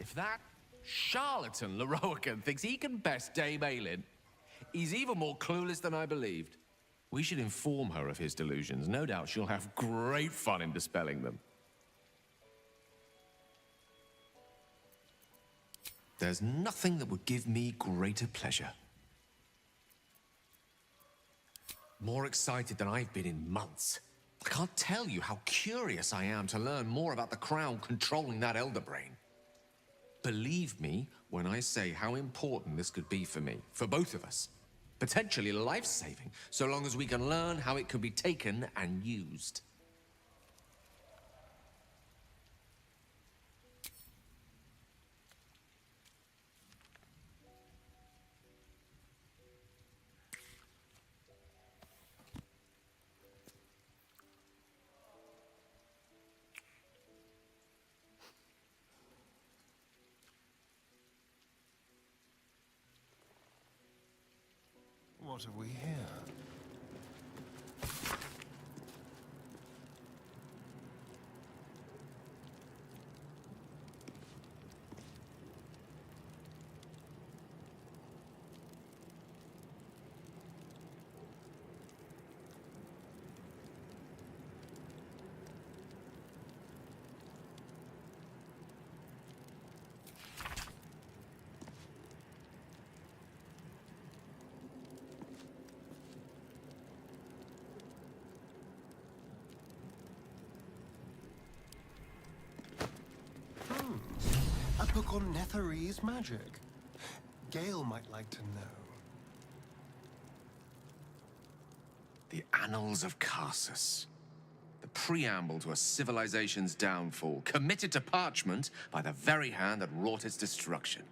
If that charlatan Lorroakan thinks he can best Dame Aylin, he's even more clueless than I believed. We should inform her of his delusions. No doubt she'll have great fun in dispelling them. There's nothing that would give me greater pleasure. More excited than I've been in months. I can't tell you how curious I am to learn more about the crown controlling that elder brain. Believe me when I say how important this could be for me, for both of us. Potentially life-saving, so long as we can learn how it can be taken and used. What have we here? A book on Netherese magic. Gale might like to know. The Annals of Karsus. The preamble to a civilization's downfall, committed to parchment by the very hand that wrought its destruction.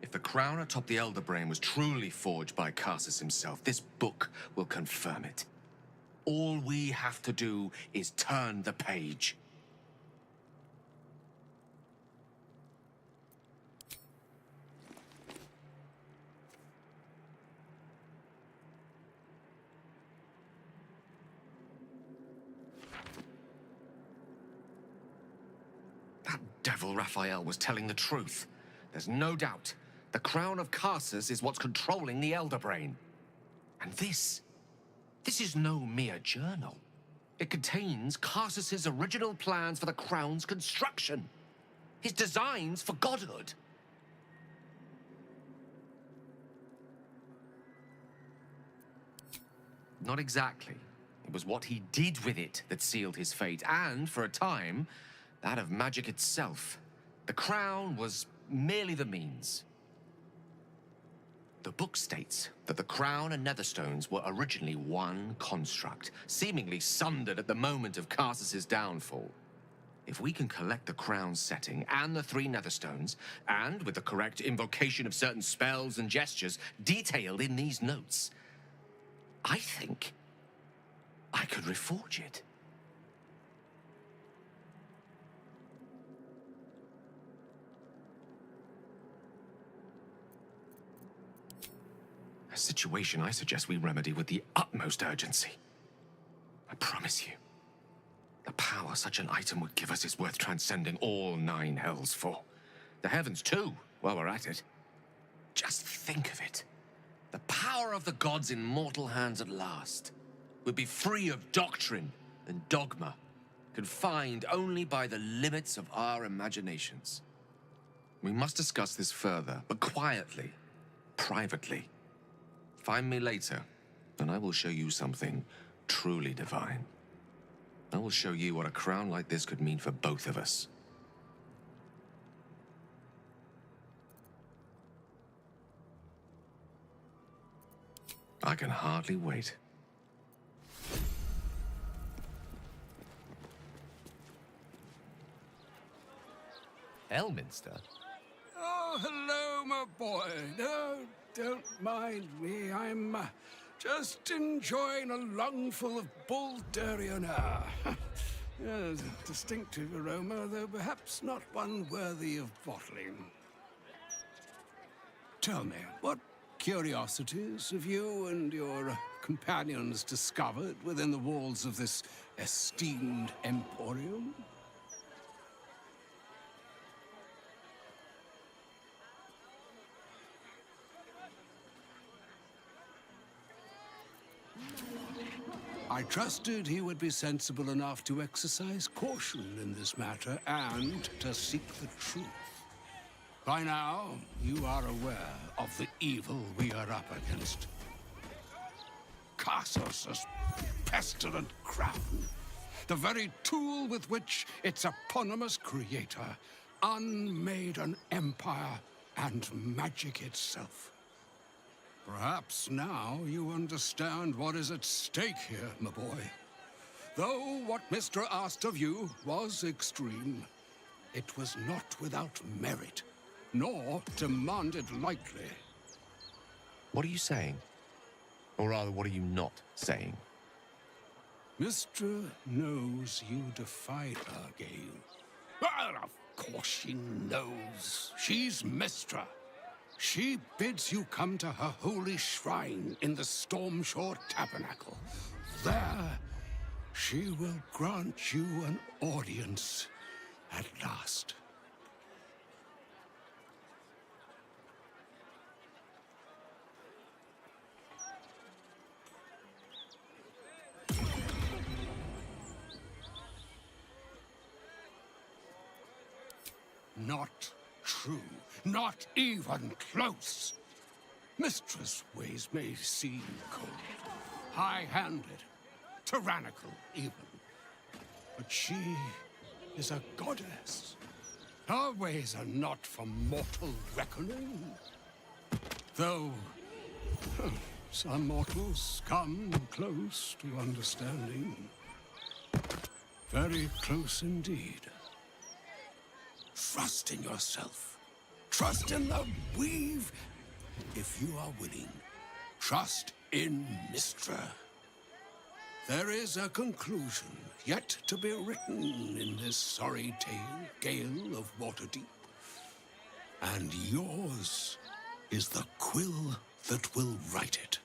If the crown atop the Elder Brain was truly forged by Karsus himself, this book will confirm it. All we have to do is turn the page. Devil Raphael was telling the truth. There's no doubt. The crown of Karsus is what's controlling the Elder Brain. And this is no mere journal. It contains Karsus's original plans for the crown's construction. His designs for Godhood. Not exactly. It was what he did with it that sealed his fate, and, for a time, that of magic itself. The crown was merely the means. The book states that the crown and netherstones were originally one construct, seemingly sundered at the moment of Karsus's downfall. If we can collect the crown's setting and the 3 netherstones, and with the correct invocation of certain spells and gestures detailed in these notes, I think I could reforge it. A situation I suggest we remedy with the utmost urgency. I promise you, the power such an item would give us is worth transcending all 9 hells for. The heavens too, while we're at it. Just think of it. The power of the gods in mortal hands at last would be free of doctrine and dogma, confined only by the limits of our imaginations. We must discuss this further, but quietly, privately. Find me later, and I will show you something truly divine. I will show you what a crown like this could mean for both of us. I can hardly wait. Elminster? Oh, hello, my boy. No, don't mind me. I'm just enjoying a lungful of Baldurian air. Yes, a distinctive aroma, though perhaps not one worthy of bottling. Tell me, what curiosities have you and your companions discovered within the walls of this esteemed emporium? I trusted he would be sensible enough to exercise caution in this matter and to seek the truth. By now, you are aware of the evil we are up against. Karsus' pestilent crown, the very tool with which its eponymous creator unmade an empire and magic itself. Perhaps now you understand what is at stake here, my boy. Though what Mystra asked of you was extreme, it was not without merit, nor demanded lightly. What are you saying? Or rather, what are you not saying? Mystra knows you defied her, Gale. Well, of course she knows. She's Mystra. She bids you come to her holy shrine in the Stormshore Tabernacle. There, she will grant you an audience at last. Not true. Not even close. Mistress' ways may seem cold, high-handed, tyrannical even. But she is a goddess. Her ways are not for mortal reckoning. Though some mortals come close to understanding. Very close indeed. Trust in yourself. Trust in the weave, if you are willing. Trust in Mystra. There is a conclusion yet to be written in this sorry tale, Gale of Waterdeep. And yours is the quill that will write it.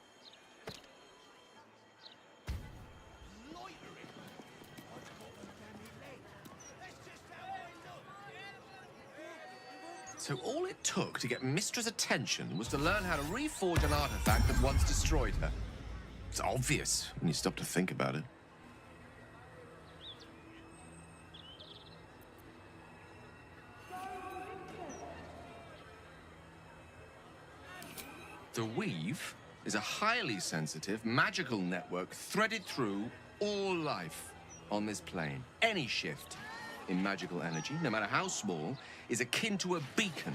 So all it took to get Mystra's attention was to learn how to reforge an artifact that once destroyed her. It's obvious when you stop to think about it. The Weave is a highly sensitive, magical network threaded through all life on this plane. Any shift in magical energy, no matter how small, is akin to a beacon,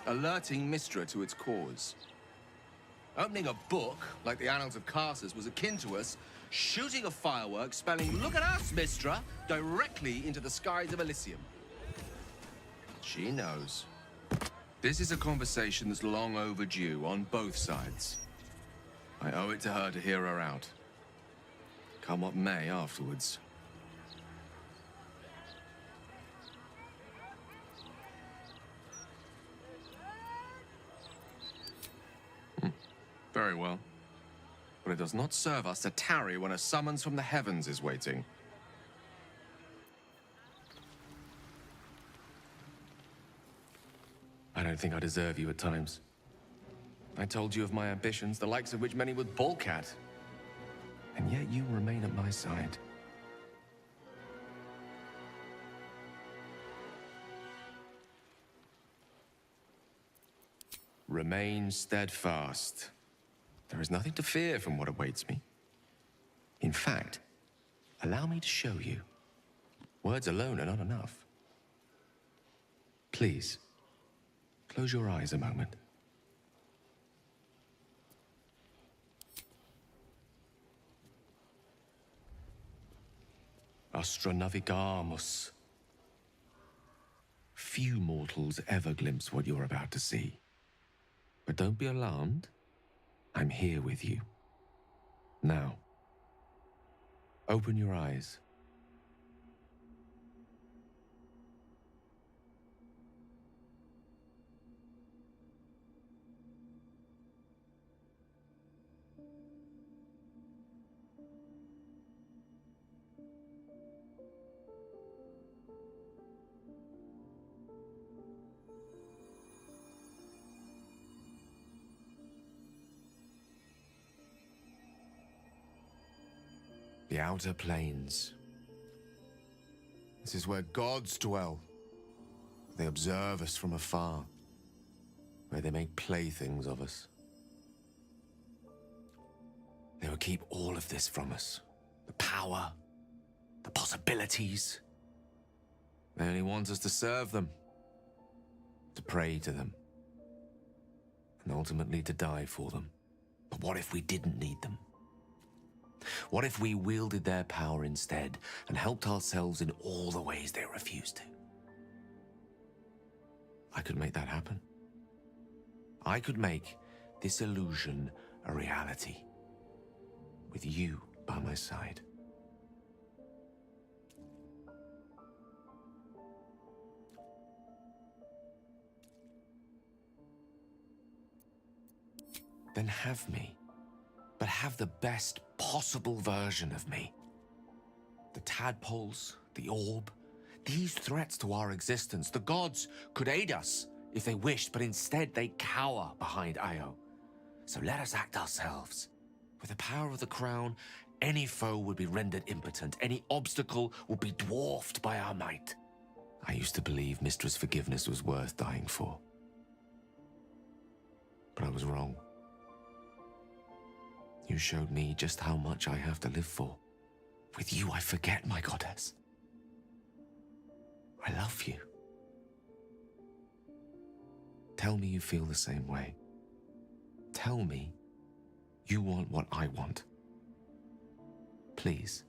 alerting Mystra to its cause. Opening a book, like the Annals of Karsus, was akin to us shooting a firework spelling, "Look at us, Mystra," directly into the skies of Elysium. She knows. This is a conversation that's long overdue on both sides. I owe it to her to hear her out. Come what may afterwards. Very well. But it does not serve us to tarry when a summons from the heavens is waiting. I don't think I deserve you at times. I told you of my ambitions, the likes of which many would balk at. And yet you remain at my side. Remain steadfast. There is nothing to fear from what awaits me. In fact, allow me to show you. Words alone are not enough. Please, close your eyes a moment. Astra navigamus. Few mortals ever glimpse what you're about to see. But don't be alarmed. I'm here with you. Now, open your eyes. The outer planes. This is where gods dwell. They observe us from afar, where they make playthings of us. They will keep all of this from us. The power, the possibilities. They only want us to serve them, to pray to them, and ultimately to die for them. But what if we didn't need them? What if we wielded their power instead and helped ourselves in all the ways they refuse to? I could make that happen. I could make this illusion a reality, with you by my side. Then have me, but have the best possible version of me. The tadpoles, the orb, these threats to our existence. The gods could aid us if they wished, but instead they cower behind Io. So let us act ourselves. With the power of the crown, any foe would be rendered impotent. Any obstacle would be dwarfed by our might. I used to believe Mystra's forgiveness was worth dying for. But I was wrong. You showed me just how much I have to live for. With you, I forget, my goddess. I love you. Tell me you feel the same way. Tell me you want what I want. Please.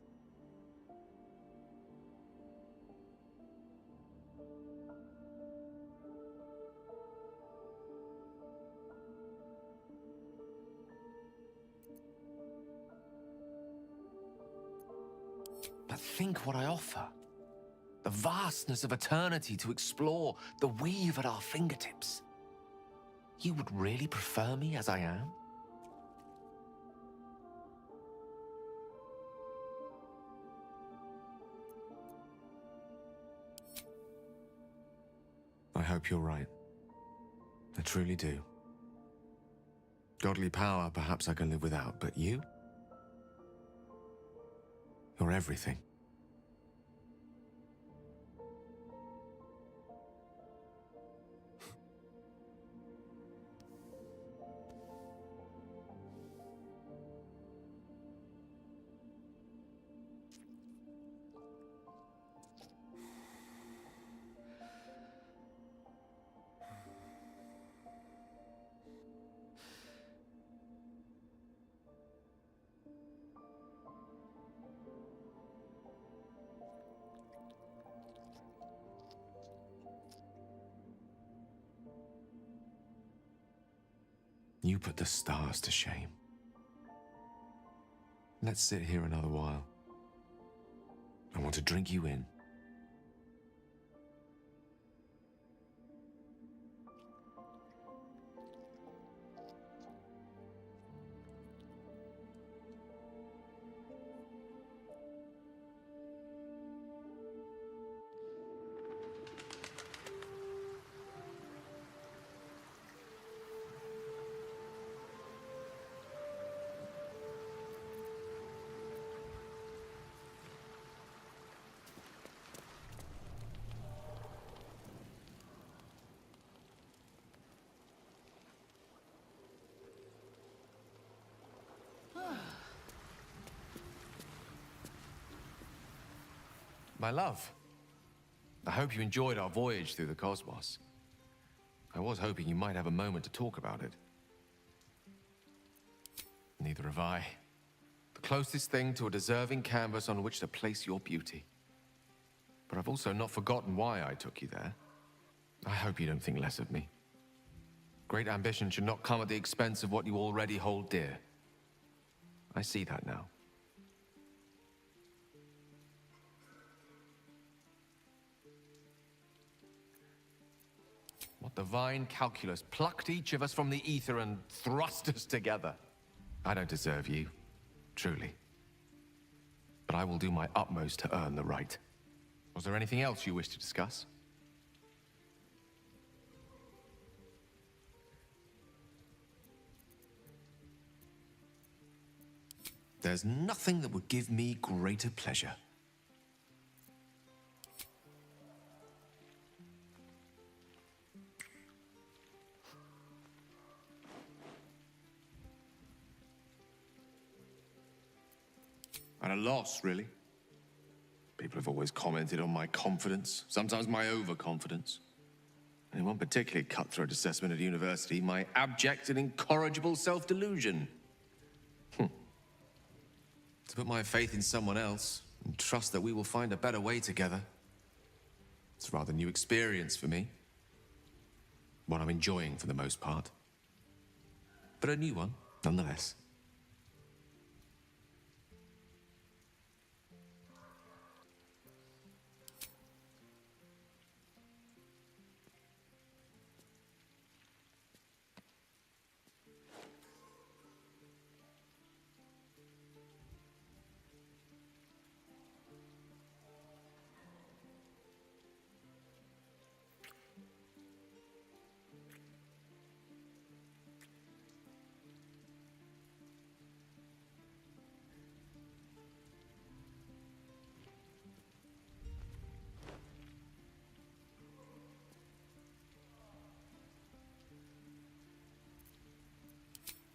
But think what I offer. The vastness of eternity to explore, the weave at our fingertips. You would really prefer me as I am? I hope you're right. I truly do. Godly power, perhaps I can live without, but you? You're everything. You put the stars to shame. Let's sit here another while. I want to drink you in. My love, I hope you enjoyed our voyage through the cosmos. I was hoping you might have a moment to talk about it. Neither have I. The closest thing to a deserving canvas on which to place your beauty. But I've also not forgotten why I took you there. I hope you don't think less of me. Great ambition should not come at the expense of what you already hold dear. I see that now. What divine calculus plucked each of us from the ether and thrust us together? I don't deserve you, truly. But I will do my utmost to earn the right. Was there anything else you wish to discuss? There's nothing that would give me greater pleasure. At a loss, really. People have always commented on my confidence, sometimes my overconfidence. And in one particularly cutthroat assessment at university, my abject and incorrigible self-delusion. To put my faith in someone else and trust that we will find a better way together. It's a rather new experience for me. One I'm enjoying for the most part. But a new one, nonetheless.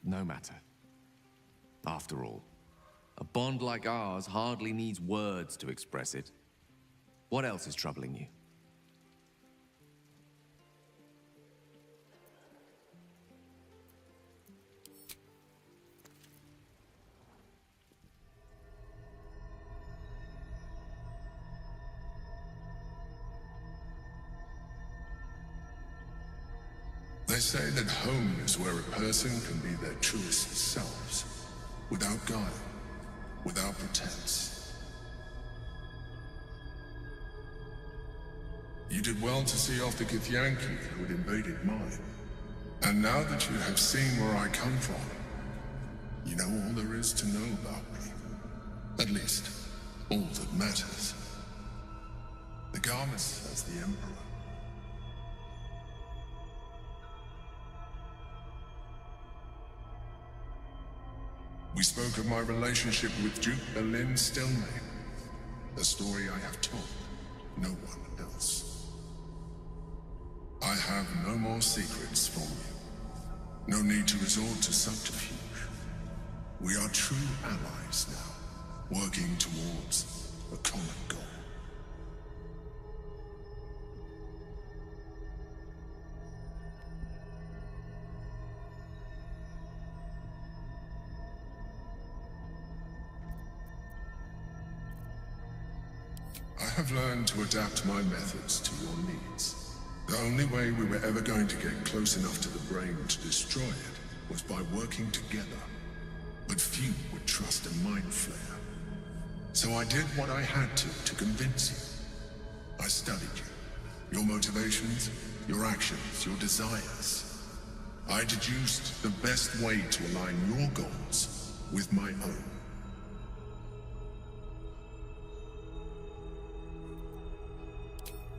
No matter. After all, a bond like ours hardly needs words to express it. What else is troubling you? They say that home is where a person can be their truest selves, without guile, without pretense. You did well to see off the Githyanki who had invaded mine. And now that you have seen where I come from, you know all there is to know about me. At least, all that matters. The Garmus as the Emperor. We spoke of my relationship with Duke Aylin Stelmane, a story I have told no one else. I have no more secrets from you. No need to resort to subterfuge. We are true allies now, working towards a common goal. I have learned to adapt my methods to your needs. The only way we were ever going to get close enough to the brain to destroy it was by working together. But few would trust a mind flayer. So I did what I had to convince you. I studied you, your motivations, your actions, your desires. I deduced the best way to align your goals with my own.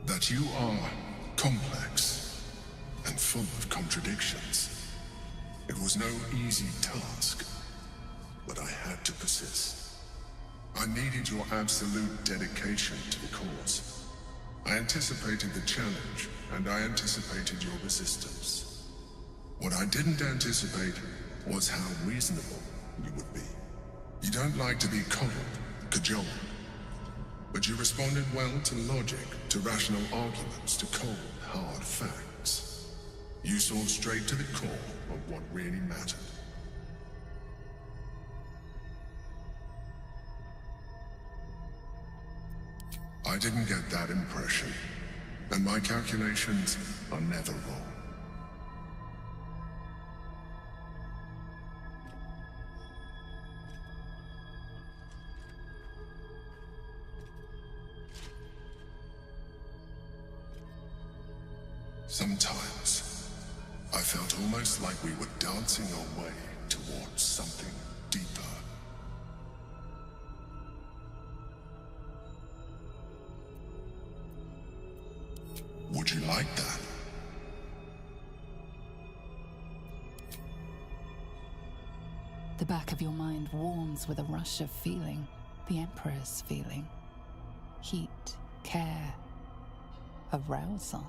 That you are complex and full of contradictions. It was no easy task, but I had to persist. I needed your absolute dedication to the cause. I anticipated the challenge, and I anticipated your resistance. What I didn't anticipate was how reasonable you would be. You don't like to be coddled, cajoled. But you responded well to logic, to rational arguments, to cold, hard facts. You saw straight to the core of what really mattered. I didn't get that impression, and my calculations are never wrong. Sometimes, I felt almost like we were dancing our way towards something deeper. Would you like that? The back of your mind warms with a rush of feeling, the Emperor's feeling. Heat, care, arousal.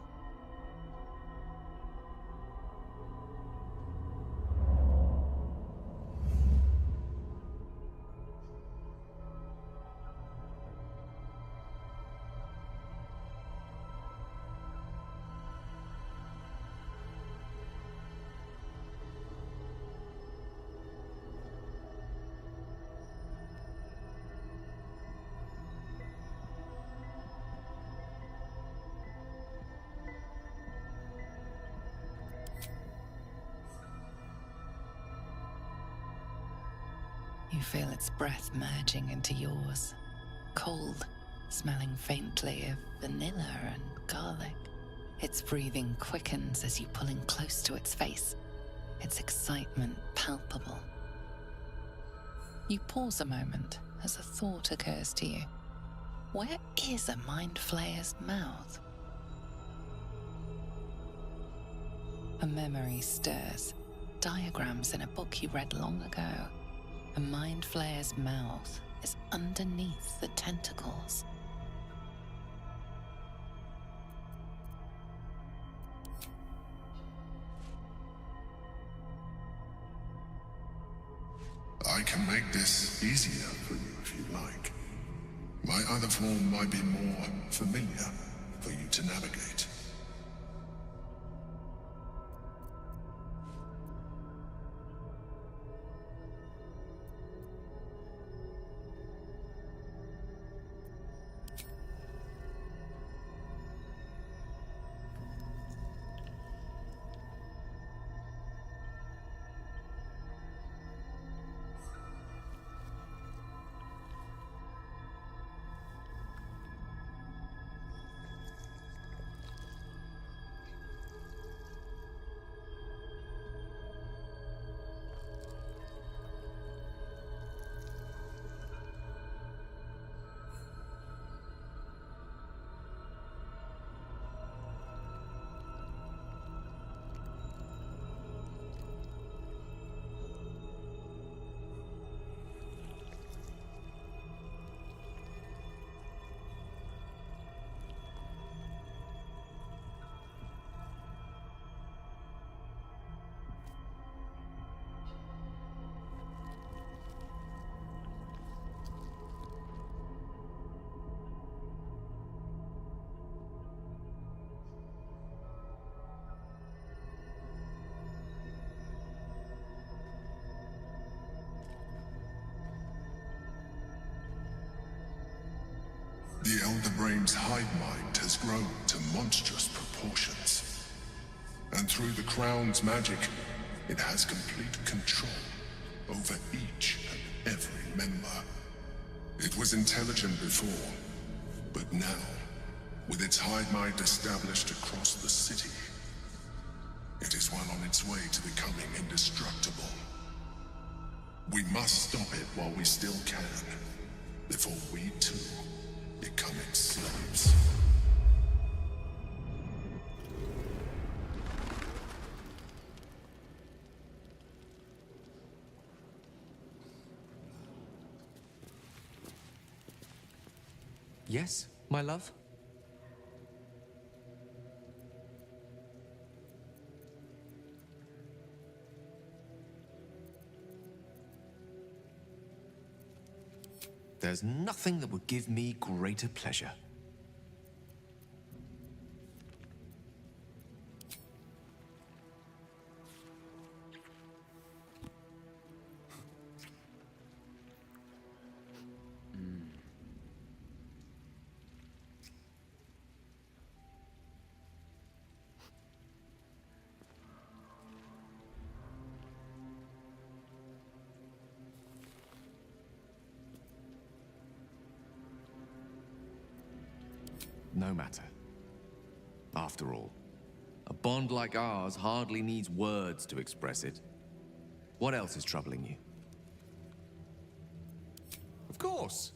You feel its breath merging into yours, cold, smelling faintly of vanilla and garlic. Its breathing quickens as you pull in close to its face, its excitement palpable. You pause a moment as a thought occurs to you. Where is a mind flayer's mouth? A memory stirs, diagrams in a book you read long ago. A mind flayer's mouth is underneath the tentacles. I can make this easier for you if you like. My other form might be more familiar for you to navigate. The Elder Brain's hive mind has grown to monstrous proportions. And through the Crown's magic, it has complete control over each and every member. It was intelligent before, but now, with its hive mind established across the city, it is well on its way to becoming indestructible. We must stop it while we still can, before we too become its slaves. Yes, my love? There's nothing that would give me greater pleasure. No matter. After all, a bond like ours hardly needs words to express it. What else is troubling you? Of course.